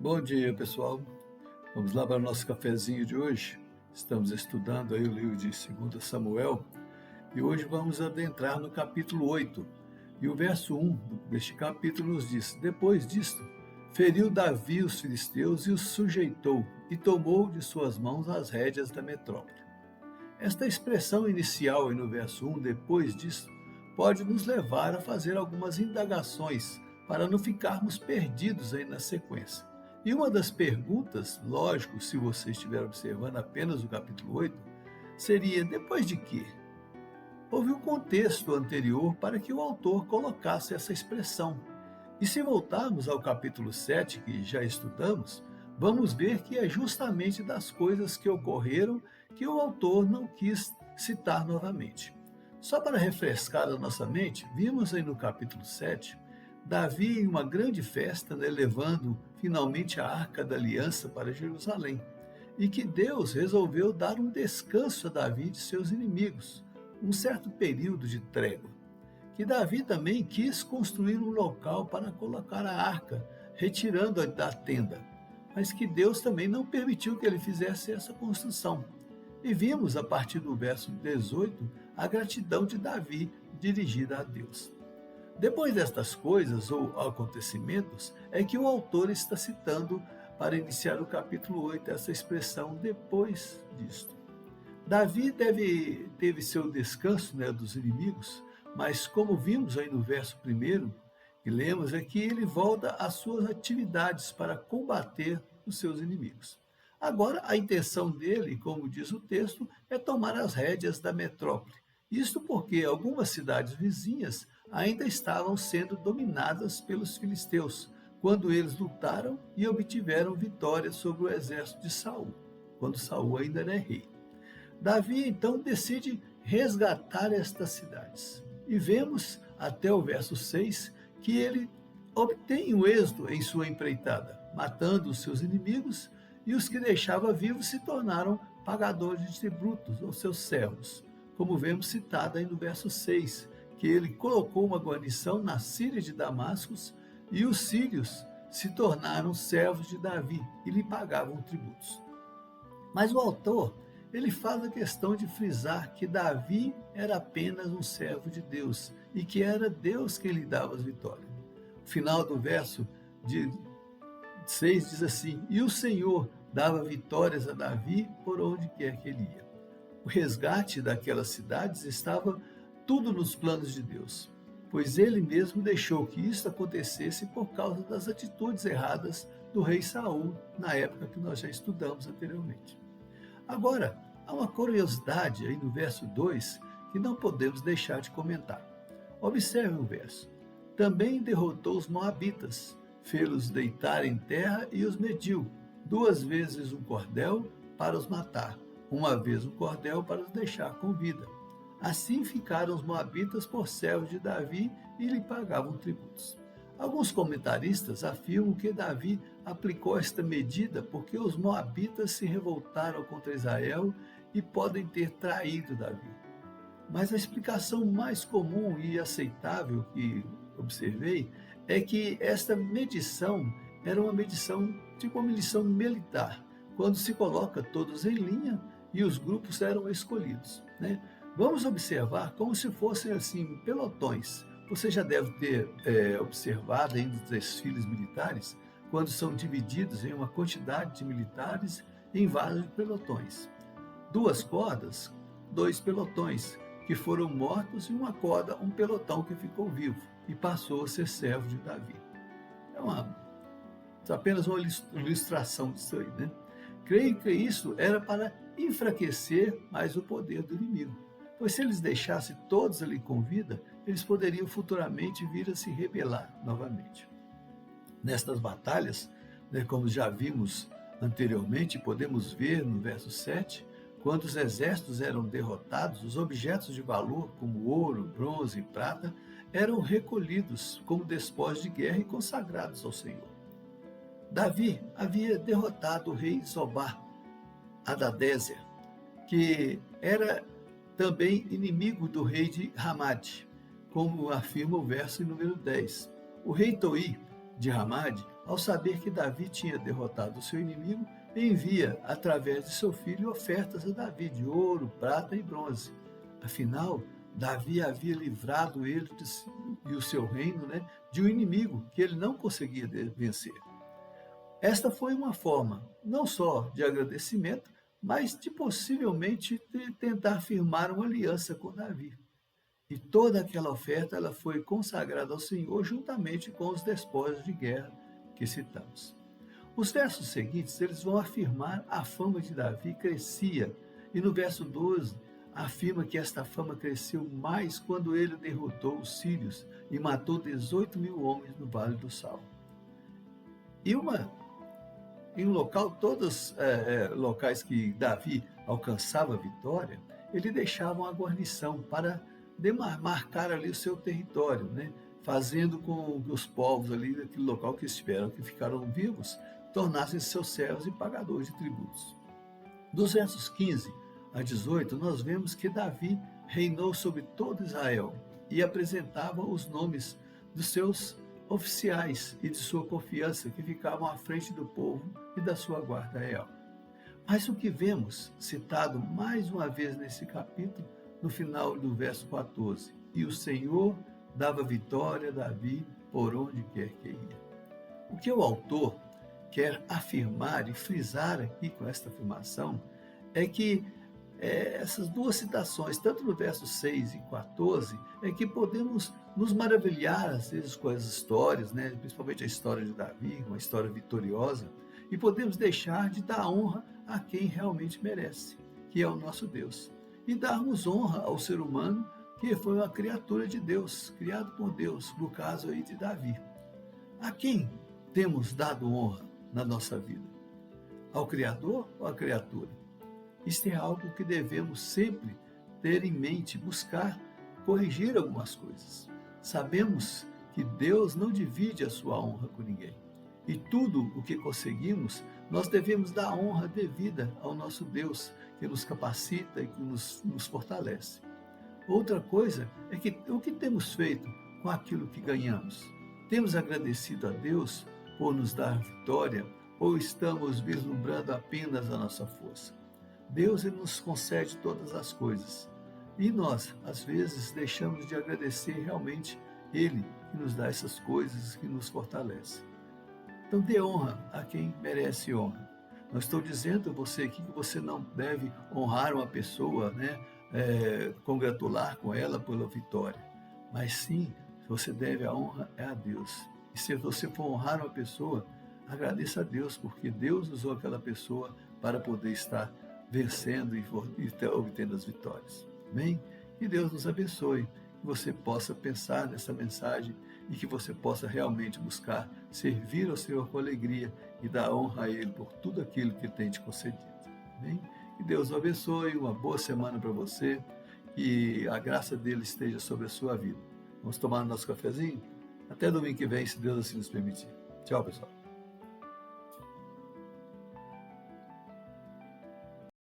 Bom dia, pessoal. Vamos lá para o nosso cafezinho de hoje. Estamos estudando aí o livro de 2 Samuel e hoje vamos adentrar no capítulo 8. E o verso 1 deste capítulo nos diz: Depois disto, feriu Davi os filisteus e os sujeitou e tomou de suas mãos as rédeas da metrópole. Esta expressão inicial aí no verso 1, depois disto, pode nos levar a fazer algumas indagações para não ficarmos perdidos aí na sequência. E uma das perguntas, lógico, se você estiver observando apenas o capítulo 8, seria: depois de quê? Houve um contexto anterior para que o autor colocasse essa expressão. E se voltarmos ao capítulo 7, que já estudamos, vamos ver que é justamente das coisas que ocorreram que o autor não quis citar novamente. Só para refrescar a nossa mente, vimos aí no capítulo 7 Davi em uma grande festa, levando finalmente a Arca da Aliança para Jerusalém, e que Deus resolveu dar um descanso a Davi de seus inimigos, um certo período de trégua. Que Davi também quis construir um local para colocar a arca, retirando-a da tenda, mas que Deus também não permitiu que ele fizesse essa construção. E vimos, a partir do verso 18, a gratidão de Davi dirigida a Deus. Depois destas coisas ou acontecimentos, é que o autor está citando para iniciar o capítulo 8 essa expressão depois disto. Davi teve seu descanso dos inimigos, mas como vimos aí no verso 1, que lemos, é que ele volta às suas atividades para combater os seus inimigos. Agora, a intenção dele, como diz o texto, é tomar as rédeas da metrópole. Isto porque algumas cidades vizinhas ainda estavam sendo dominadas pelos filisteus, quando eles lutaram e obtiveram vitória sobre o exército de Saul, quando Saul ainda era rei. Davi então decide resgatar estas cidades. E vemos até o verso 6 que ele obtém o êxito em sua empreitada, matando os seus inimigos, e os que deixava vivos se tornaram pagadores de tributos aos seus servos, como vemos citado aí no verso 6, que ele colocou uma guarnição na Síria de Damasco, e os sírios se tornaram servos de Davi e lhe pagavam tributos. Mas o autor, ele faz a questão de frisar que Davi era apenas um servo de Deus e que era Deus quem lhe dava as vitórias. O final do verso 6 diz assim: E o Senhor dava vitórias a Davi por onde quer que ele ia. O resgate daquelas cidades estava tudo nos planos de Deus, pois ele mesmo deixou que isso acontecesse por causa das atitudes erradas do rei Saul, na época que nós já estudamos anteriormente. Agora, há uma curiosidade aí no verso 2 que não podemos deixar de comentar. Observe o verso. Também derrotou os moabitas, fê-los deitar em terra e os mediu, 2 vezes um cordel para os matar, 1 vez um cordel para os deixar com vida. Assim ficaram os moabitas por servos de Davi e lhe pagavam tributos. Alguns comentaristas afirmam que Davi aplicou esta medida porque os moabitas se revoltaram contra Israel e podem ter traído Davi. Mas a explicação mais comum e aceitável que observei é que esta medição era uma medição, tipo uma medição militar, quando se coloca todos em linha e os grupos eram escolhidos, Vamos observar como se fossem assim pelotões. Você já deve ter observado aí nos desfiles militares, quando são divididos em uma quantidade de militares em vários pelotões. 2 cordas, 2 pelotões, que foram mortos, e uma corda, um pelotão que ficou vivo e passou a ser servo de Davi. É apenas uma ilustração disso aí, Creio que isso era para enfraquecer mais o poder do inimigo, pois se eles deixassem todos ali com vida, eles poderiam futuramente vir a se rebelar novamente. Nestas batalhas, como já vimos anteriormente, podemos ver no verso 7, quando os exércitos eram derrotados, os objetos de valor, como ouro, bronze e prata, eram recolhidos como despojos de guerra e consagrados ao Senhor. Davi havia derrotado o rei Zobá, Adadézer, que era também inimigo do rei de Ramade, como afirma o verso número 10. O rei Toi, de Ramade, ao saber que Davi tinha derrotado o seu inimigo, envia, através de seu filho, ofertas a Davi de ouro, prata e bronze. Afinal, Davi havia livrado ele e o seu reino, de um inimigo que ele não conseguia vencer. Esta foi uma forma, não só de agradecimento, mas de possivelmente tentar firmar uma aliança com Davi. E toda aquela oferta ela foi consagrada ao Senhor juntamente com os despojos de guerra que citamos. Os versos seguintes eles vão afirmar a fama de Davi crescia, e no verso 12 afirma que esta fama cresceu mais quando ele derrotou os sírios e matou 18.000 homens no Vale do Sal. Em um local, todos locais que Davi alcançava a vitória, ele deixava uma guarnição para marcar ali o seu território, fazendo com que os povos ali daquele local que ficaram vivos, tornassem seus servos e pagadores de tributos. Dos versos 15 a 18, nós vemos que Davi reinou sobre todo Israel e apresentava os nomes dos seus oficiais e de sua confiança que ficavam à frente do povo e da sua guarda real. Mas o que vemos citado mais uma vez nesse capítulo, no final do verso 14, e o Senhor dava vitória a Davi por onde quer que ia. O que o autor quer afirmar e frisar aqui com esta afirmação é que essas duas citações, tanto no verso 6 e 14, é que podemos nos maravilhar às vezes com as histórias, principalmente a história de Davi, uma história vitoriosa, e podemos deixar de dar honra a quem realmente merece, que é o nosso Deus, e darmos honra ao ser humano que foi uma criatura de Deus, criado por Deus, no caso aí de Davi. A quem temos dado honra na nossa vida? Ao Criador ou à criatura? Isto é algo que devemos sempre ter em mente, buscar corrigir algumas coisas. Sabemos que Deus não divide a sua honra com ninguém. E tudo o que conseguimos, nós devemos dar honra devida ao nosso Deus, que nos capacita e que nos fortalece. Outra coisa é que o que temos feito com aquilo que ganhamos? Temos agradecido a Deus por nos dar vitória ou estamos vislumbrando apenas a nossa força? Deus ele nos concede todas as coisas e nós, às vezes, deixamos de agradecer realmente Ele que nos dá essas coisas, que nos fortalece. Então dê honra a quem merece honra. Não estou dizendo a você aqui que você não deve honrar uma pessoa, congratular com ela pela vitória, mas sim, você deve a honra a Deus. E se você for honrar uma pessoa, agradeça a Deus, porque Deus usou aquela pessoa para poder estar vencendo e obtendo as vitórias. Amém? Que Deus nos abençoe, que você possa pensar nessa mensagem e que você possa realmente buscar servir ao Senhor com alegria e dar honra a Ele por tudo aquilo que Ele tem te concedido. Amém? Que Deus o abençoe, uma boa semana para você, que a graça dele esteja sobre a sua vida. Vamos tomar o nosso cafezinho? Até domingo que vem, se Deus assim nos permitir. Tchau, pessoal.